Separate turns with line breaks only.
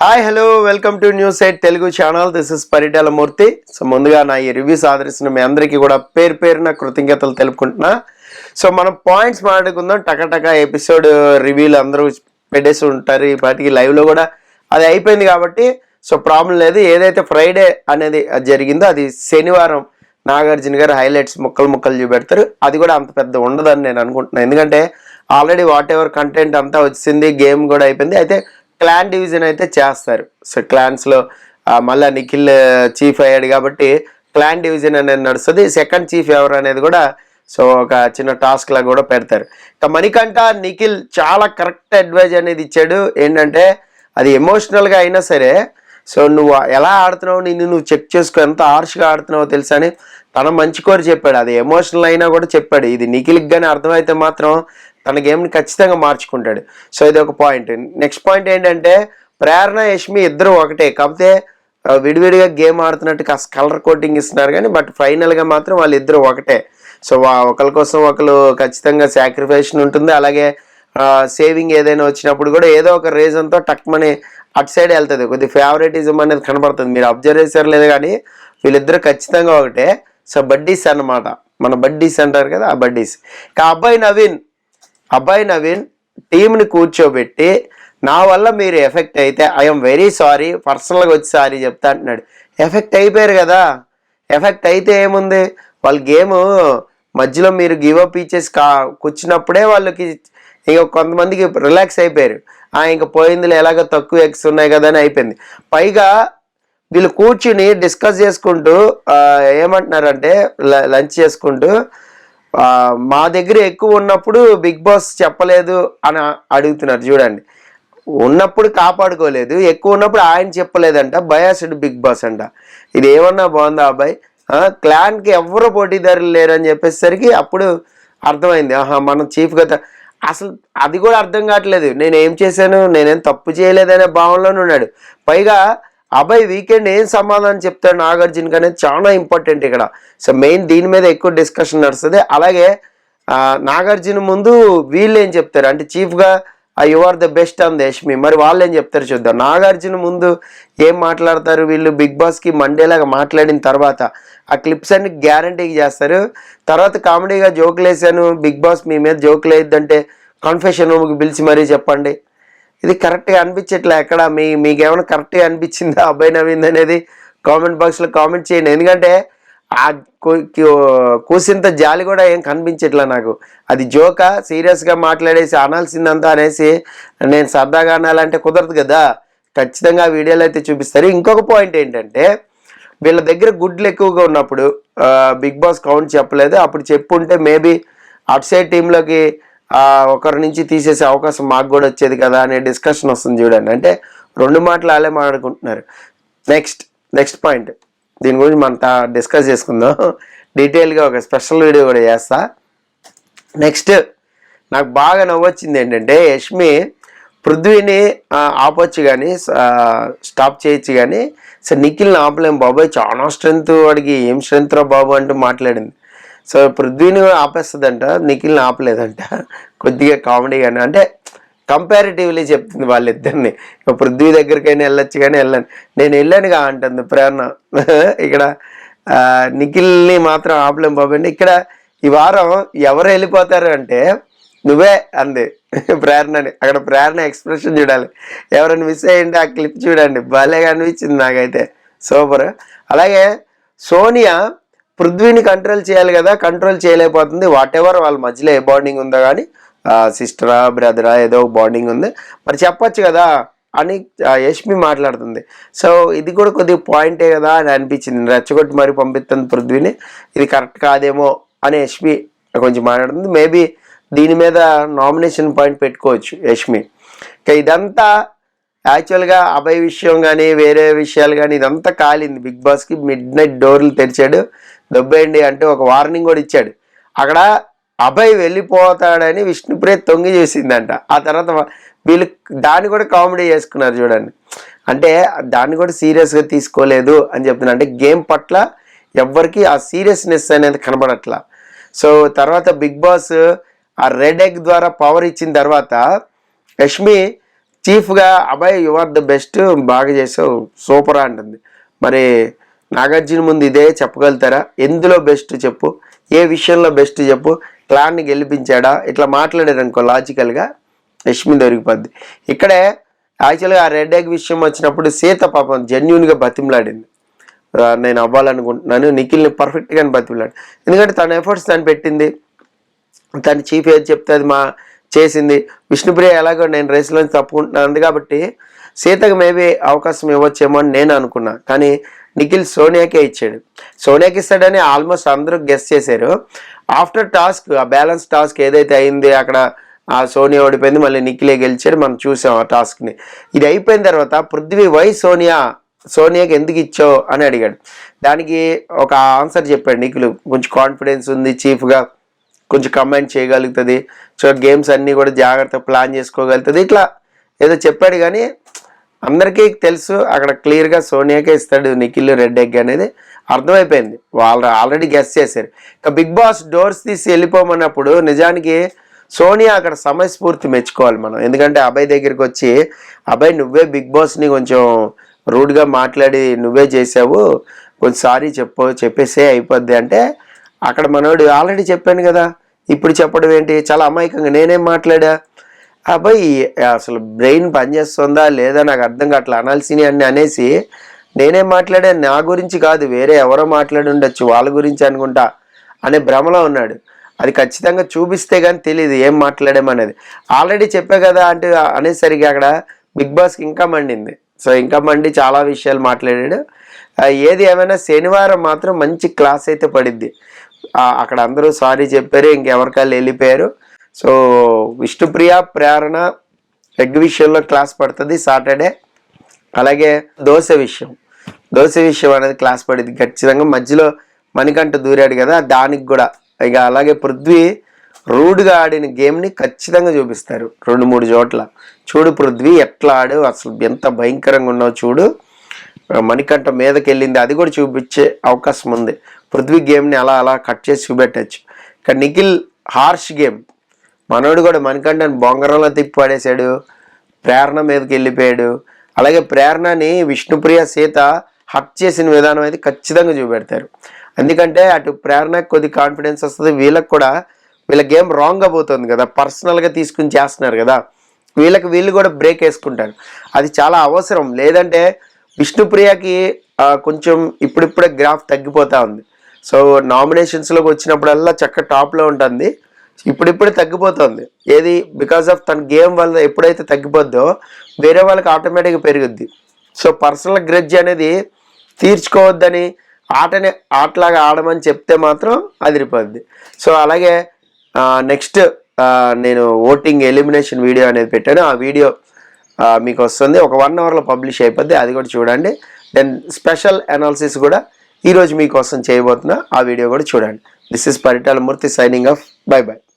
Hi hello welcome to news eight Telugu channel. This is Paritala Murthy. So ముందుగా నా ఈ reviews ఆదరిస్తున్న మీ అందరికీ కూడా పేరు పేరున కృతజ్ఞతలు తెలుపుకుంటున్నా. సో మనం పాయింట్స్ మాట్లాడుకుందాం. టకటక ఎపిసోడ్ రివ్యూలు అందరూ పెట్టేసి ఉంటారు. ఈ పాటికి లైవ్లో కూడా అది అయిపోయింది కాబట్టి సో ప్రాబ్లం లేదు. ఏదైతే ఫ్రైడే అనేది జరిగిందో అది శనివారం నాగార్జున గారు హైలైట్స్ ముక్కలు చూపెడతారు. అది కూడా అంత పెద్ద ఉండదని నేను అనుకుంటున్నాను. ఎందుకంటే ఆల్రెడీ వాట్ ఎవర్ కంటెంట్ అంతా వచ్చింది, గేమ్ కూడా అయిపోయింది. అయితే క్లాన్ డివిజన్ అయితే చేస్తారు. సో క్లాన్స్లో మళ్ళీ నిఖిల్ చీఫ్ అయ్యాడు కాబట్టి క్లాన్ డివిజన్ అనేది నడుస్తుంది. సెకండ్ చీఫ్ ఎవరు అనేది కూడా సో ఒక చిన్న టాస్క్ లాగా కూడా పెడతారు. ఇక మణికంఠ నిఖిల్ చాలా కరెక్ట్ అడ్వైజ్ అనేది ఇచ్చాడు. ఏంటంటే అది ఎమోషనల్గా అయినా సరే సో నువ్వు ఎలా ఆడుతున్నావు, నువ్వు చెక్ చేసుకో, ఎంత హార్ష్గా ఆడుతున్నావో తెలుసా అని తన మంచి కోరి చెప్పాడు. అది ఎమోషనల్ అయినా కూడా చెప్పాడు. ఇది నిఖిల్కి కానీ అర్థమైతే మాత్రం తన గేమ్ని ఖచ్చితంగా మార్చుకుంటాడు. సో ఇది ఒక పాయింట్. నెక్స్ట్ పాయింట్ ఏంటంటే ప్రేరణ యష్మి ఇద్దరు ఒకటే, కాకపోతే విడివిడిగా గేమ్ ఆడుతున్నట్టు కాస్త కలర్ కోటింగ్ ఇస్తున్నారు కానీ బట్ ఫైనల్గా మాత్రం వాళ్ళిద్దరూ ఒకటే. సో ఒకరి కోసం ఒకరు ఖచ్చితంగా సాక్రిఫైస్ ఉంటుంది. అలాగే సేవింగ్ ఏదైనా వచ్చినప్పుడు కూడా ఏదో ఒక రీజన్తో టక్మని అటు సైడ్ వెళ్తుంది. కొద్ది ఫేవరెటిజం అనేది కనబడుతుంది. మీరు అబ్జర్వ్ చేశారు లేదు కానీ వీళ్ళిద్దరు ఖచ్చితంగా ఒకటే. సో బడ్డీస్ అన్నమాట, మన బడ్డీస్ అంటారు కదా, ఆ బడ్డీస్. ఇక అబ్బాయి నవీన్ టీంని కూర్చోబెట్టి నా వల్ల మీరు ఎఫెక్ట్ అయితే ఐఎమ్ వెరీ సారీ, పర్సనల్గా వచ్చి సారీ చెప్తా అంటున్నాడు. ఎఫెక్ట్ అయిపోయారు కదా. ఎఫెక్ట్ అయితే ఏముంది, వాళ్ళ గేమ్ మధ్యలో మీరు గివప్ ఇచ్చేసి కూర్చున్నప్పుడే వాళ్ళకి ఇంక కొంతమందికి రిలాక్స్ అయిపోయారు. ఇంక పోయిందిలే, ఎలాగో తక్కువ ఎక్స్ ఉన్నాయి కదా అని అయిపోయింది. పైగా వీళ్ళు కూర్చుని డిస్కస్ చేసుకుంటూ ఏమంటున్నారంటే లంచ్ చేసుకుంటూ మా దగ్గర ఎక్కువ ఉన్నప్పుడు బిగ్ బాస్ చెప్పలేదు అని అడుగుతున్నారు. చూడండి, ఉన్నప్పుడు కాపాడుకోలేదు, ఎక్కువ ఉన్నప్పుడు ఆయన చెప్పలేదంట. బయాస్డ్ బిగ్ బాస్ అంట. ఇది ఏమన్నా బాగుందా అబ్బాయి? క్లాన్కి ఎవరు పోటీదారులు లేరని చెప్పేసరికి అప్పుడు అర్థమైంది, మనం చీఫ్గా అసలు అది కూడా అర్థం కావట్లేదు. నేనేం చేశాను, నేనేం తప్పు చేయలేదనే భావనలోనే ఉన్నాడు. పైగా అబ్బాయి వీకెండ్ ఏం సమాధానం చెప్తాడు నాగార్జునకి అనేది చాలా ఇంపార్టెంట్ ఇక్కడ. సో మెయిన్ దీని మీద ఎక్కువ డిస్కషన్ నడుస్తుంది. అలాగే నాగార్జున ముందు వీళ్ళు ఏం చెప్తారు అంటే చీఫ్గా you are the best on the Yashmi, మరి వాళ్ళు ఏం చెప్తారు చూద్దాం. నాగార్జున ముందు ఏం మాట్లాడతారు వీళ్ళు, బిగ్ బాస్కి మండేలాగా మాట్లాడిన తర్వాత ఆ క్లిప్స్ అన్ని గ్యారంటీకి చేస్తారు. తర్వాత కామెడీగా జోకులు వేసాను, బిగ్ బాస్ మీ మీద జోకులు వేయద్దంటే కన్ఫెషన్ రూమ్కి పిలిచి మరీ చెప్పండి. ఇది కరెక్ట్గా అనిపించట్లే. ఎక్కడ మీకేమైనా కరెక్ట్గా అనిపించిందా అబ్బాయి నవీన్ అనేది కామెంట్ బాక్స్లో కామెంట్ చేయండి. ఎందుకంటే ఆ కూసింత జాలి కూడా ఏం కనిపించట్లే నాకు. అది జోకా, సీరియస్గా మాట్లాడేసి అనాల్సిందంతా అనేసి నేను సరదాగా అనాలంటే కుదరదు కదా. ఖచ్చితంగా వీడియోలో అయితే చూపిస్తారు. ఇంకొక పాయింట్ ఏంటంటే వీళ్ళ దగ్గర గుడ్లు ఎక్కువగా ఉన్నప్పుడు బిగ్ బాస్ కౌంట్ చెప్పలేదు. అప్పుడు చెప్పుంటే మేబీ అటు సైడ్ టీంలోకి ఒకరి నుంచి తీసేసే అవకాశం మాకు కూడా వచ్చేది కదా అనే డిస్కషన్ వస్తుంది. చూడండి, అంటే రెండు మాటలు అలా మాట్లాడుకుంటున్నారు. నెక్స్ట్ పాయింట్, దీని గురించి మనం డిస్కస్ చేసుకుందాం డీటెయిల్గా. ఒక స్పెషల్ వీడియో కూడా చేస్తా. నెక్స్ట్ నాకు బాగా నవ్వొచ్చింది ఏంటంటే యష్మి పృథ్వీని ఆపొచ్చు కానీ స్టాప్ చేయొచ్చు కానీ సో నిఖిల్ని ఆపలేం బాబాయ్, చాలా స్ట్రెంత్ వాడికి, ఏం స్ట్రెంత్ రా బాబు అంటూ మాట్లాడింది. సో పృథ్వీని ఆపేస్తుందంట, నిఖిల్ని ఆపలేదంట. కొద్దిగా కామెడీగానే అంటే కంపారిటివ్లీ చెప్తుంది వాళ్ళిద్దరిని. పృథ్వీ దగ్గరికైనా వెళ్ళొచ్చు కానీ నేను వెళ్ళానుగా అంటుంది ప్రేరణ. ఇక్కడ నిఖిల్ని మాత్రం ఆపలేం బాబు. ఇక్కడ ఈ వారం ఎవరు వెళ్ళిపోతారు అంటే నువ్వే అంది ప్రేరణని. అక్కడ ప్రేరణ ఎక్స్ప్రెషన్ చూడాలి. ఎవరైనా మిస్ అయ్యింటే ఆ క్లిప్ చూడండి, భలేగా అనిపించింది నాకైతే, సూపర్. అలాగే సోనియా పృథ్వీని కంట్రోల్ చేయాలి కదా, కంట్రోల్ చేయలేకపోతుంది. వాట్ ఎవర్ వాళ్ళ మధ్యలో ఏ బాండింగ్ ఉందో కానీ సిస్టరా బ్రదరా ఏదో బాండింగ్ ఉంది, మరి చెప్పచ్చు కదా అని యష్మి మాట్లాడుతుంది. సో ఇది కూడా కొద్దిగా పాయింటే కదా అని అనిపించింది. రెచ్చగొట్టి మరి పంపిస్తుంది పృథ్వీని, ఇది కరెక్ట్ కాదేమో అని యష్మి కొంచెం మాట్లాడుతుంది. మేబీ దీని మీద నామినేషన్ పాయింట్ పెట్టుకోవచ్చు యష్మి. ఇంకా ఇదంతా యాక్చువల్గా అభయ్ విషయం కానీ వేరే విషయాలు కానీ ఇదంతా కాలింది. బిగ్ బాస్కి మిడ్ నైట్ డోర్లు తెరిచాడు, దొబ్బేయండి అంటే ఒక వార్నింగ్ కూడా ఇచ్చాడు. అక్కడ అభయ్ వెళ్ళిపోతాడని విష్ణుప్రియ తొంగి చేసిందంట. ఆ తర్వాత వీళ్ళు దాన్ని కూడా కామెడీ చేసుకున్నారు చూడండి. అంటే దాన్ని కూడా సీరియస్గా తీసుకోలేదు అని చెప్తున్నా. అంటే గేమ్ పట్ల ఎవ్వరికి ఆ సీరియస్నెస్ అనేది కనబడట్లా. సో తర్వాత బిగ్ బాస్ ఆ రెడ్ ఎగ్ ద్వారా పవర్ ఇచ్చిన తర్వాత యష్మి చీఫ్గా అబ్బాయి యు ఆర్ ద బెస్ట్, బాగా చేసావు, సూపర్ అంటుంది. మరి నాగార్జున ముందు ఇదే చెప్పగలుగుతారా? ఎందులో బెస్ట్ చెప్పు, ఏ విషయంలో బెస్ట్ చెప్పు, క్లాన్ని గెలిపించాడా? ఇట్లా మాట్లాడారు అనుకో లాజికల్గా యష్మి దొరికిపోద్ది. ఇక్కడే యాక్చువల్గా ఆ రెడ్ ఎగ్ విషయం వచ్చినప్పుడు సీత పాపం జెన్యున్గా బతిమలాడింది, నేను అవ్వాలనుకుంటున్నాను, నిఖిల్ని పర్ఫెక్ట్గా బతిమలాడు. ఎందుకంటే తన ఎఫర్ట్స్ తను పెట్టింది, తన చీఫ్ ఏది చెప్తే అది చేసింది. విష్ణుప్రియ ఎలాగో నేను రేసులోంచి తప్పుకుంటున్నాను కాబట్టి సీతకు మేబీ అవకాశం ఇవ్వచ్చేమో అని నేను అనుకున్నా. కానీ నిఖిల్ సోనియాకే ఇచ్చాడు. సోనియాకి ఇస్తాడని ఆల్మోస్ట్ అందరూ గెస్ చేశారు. ఆఫ్టర్ టాస్క్, ఆ బ్యాలెన్స్ టాస్క్ ఏదైతే అయింది అక్కడ ఆ సోనియా ఓడిపోయింది, మళ్ళీ నిఖిలే గెలిచాడు, మనం చూసాం ఆ టాస్క్ని. ఇది అయిపోయిన తర్వాత పృథ్వీ వై సోనియాకి ఎందుకు ఇచ్చావు అని అడిగాడు. దానికి ఒక ఆన్సర్ చెప్పాడు నిఖిల్, కొంచెం కాన్ఫిడెన్స్ ఉంది చీఫ్గా, కొంచెం కమెంట్ చేయగలుగుతుంది, సో గేమ్స్ అన్నీ కూడా జాగ్రత్తగా ప్లాన్ చేసుకోగలుగుతుంది, ఇట్లా ఏదో చెప్పాడు. కానీ అందరికీ తెలుసు అక్కడ క్లియర్గా సోనియాకే ఇస్తాడు నిఖిల్ రెడ్ ఎగ్ అనేది అర్థమైపోయింది, వాళ్ళు ఆల్రెడీ గెస్ చేశారు. ఇక బిగ్ బాస్ డోర్స్ తీసి వెళ్ళిపోమన్నప్పుడు నిజానికి సోనియా అక్కడ సమయస్ఫూర్తి మెచ్చుకోవాలి మనం. ఎందుకంటే అభయ్ దగ్గరికి వచ్చి, అభయ్ నువ్వే బిగ్ బాస్ని కొంచెం రూడ్గా మాట్లాడి నువ్వే చేసావు, కొంచెం సారీ చెప్పేసే అయిపోద్ది అంటే, అక్కడ మనోడు ఆల్రెడీ చెప్పాను కదా, ఇప్పుడు చెప్పడం ఏంటి, చాలా అమాయకంగా నేనేం మాట్లాడా, అబ్బాయి అసలు బ్రెయిన్ పనిచేస్తుందా లేదా నాకు అర్థం కావట్లా, అనాల్సిని అన్ని అనేసి నేనేం మాట్లాడా, నా గురించి కాదు వేరే ఎవరో మాట్లాడి ఉండొచ్చు వాళ్ళ గురించి అనుకుంటా అనే భ్రమలో ఉన్నాడు. అది ఖచ్చితంగా చూపిస్తే కానీ తెలియదు ఏం మాట్లాడామనేది. ఆల్రెడీ చెప్పే కదా అంటే అనేసరికి అక్కడ బిగ్ బాస్కి ఇంకా మండింది. సో ఇంకా మండి చాలా విషయాలు మాట్లాడాడు. ఏది ఏమైనా శనివారం మాత్రం మంచి క్లాస్ అయితే పడిద్ది. అక్కడ అందరూ సారీ చెప్పారు, ఇంకెవరికాళ్ళు వెళ్ళిపోయారు. సో విష్ణుప్రియ, ప్రేరణ ఎగ్ విషయంలో క్లాస్ పడుతుంది సాటర్డే. అలాగే దోశ విషయం అనేది క్లాస్ పడింది ఖచ్చితంగా. మధ్యలో మణికంఠ దూరాడు కదా, దానికి కూడా. ఇక అలాగే పృథ్వీ రూడ్గా ఆడిన గేమ్ని ఖచ్చితంగా చూపిస్తారు 2-3 చోట్ల. చూడు పృథ్వీ ఎట్లా ఆడు, అసలు ఎంత భయంకరంగా ఉన్నావు చూడు, మణికంఠ మీదకి వెళ్ళింది, అది కూడా చూపించే అవకాశం ఉంది. పృథ్వీ గేమ్ని అలా కట్ చేసి చూపెట్టచ్చు. ఇక నిఖిల్ హార్ష్ గేమ్, మనోడు కూడా మణికంఠని బొంగరంలో తిప్పి పడేశాడు, ప్రేరణ మీదకి వెళ్ళిపోయాడు. అలాగే ప్రేరణని విష్ణుప్రియ, సీత హక్ చేసిన విధానం అయితే ఖచ్చితంగా చూపెడతారు. ఎందుకంటే అటు ప్రేరణకు కొద్ది కాన్ఫిడెన్స్ వస్తుంది, వీళ్ళకి కూడా వీళ్ళ గేమ్ రాంగ్గా పోతుంది కదా, పర్సనల్గా తీసుకుని చేస్తున్నారు కదా, వీళ్ళు కూడా బ్రేక్ వేసుకుంటారు. అది చాలా అవసరం. లేదంటే విష్ణుప్రియకి కొంచెం ఇప్పుడిప్పుడే గ్రాఫ్ తగ్గిపోతూ ఉంది. సో నామినేషన్స్లోకి వచ్చినప్పుడల్లా చక్క టాప్లో ఉంటుంది, ఇప్పుడిప్పుడే తగ్గిపోతుంది. ఏది బికాస్ ఆఫ్ తన గేమ్ వల్ల ఎప్పుడైతే తగ్గిపోద్దో వేరే వాళ్ళకి ఆటోమేటిక్గా పెరుగుద్ది. సో పర్సనల్ గ్రెడ్జ్ అనేది తీర్చుకోవద్దని ఆటని ఆటలాగా ఆడమని చెప్తే మాత్రం అదిరిపోద్ది. సో అలాగే నెక్స్ట్ నేను ఓటింగ్ ఎలిమినేషన్ వీడియో అనేది పెట్టాను, ఆ వీడియో మీకు వస్తుంది, ఒక 1 అవర్లో పబ్లిష్ అయిపోద్ది, అది కూడా చూడండి. దెన్ స్పెషల్ అనాలిసిస్ కూడా ఈరోజు మీకోసం చేయబోతున్నా, ఆ వీడియో కూడా చూడండి. This is Paritala Murthy signing off, by by.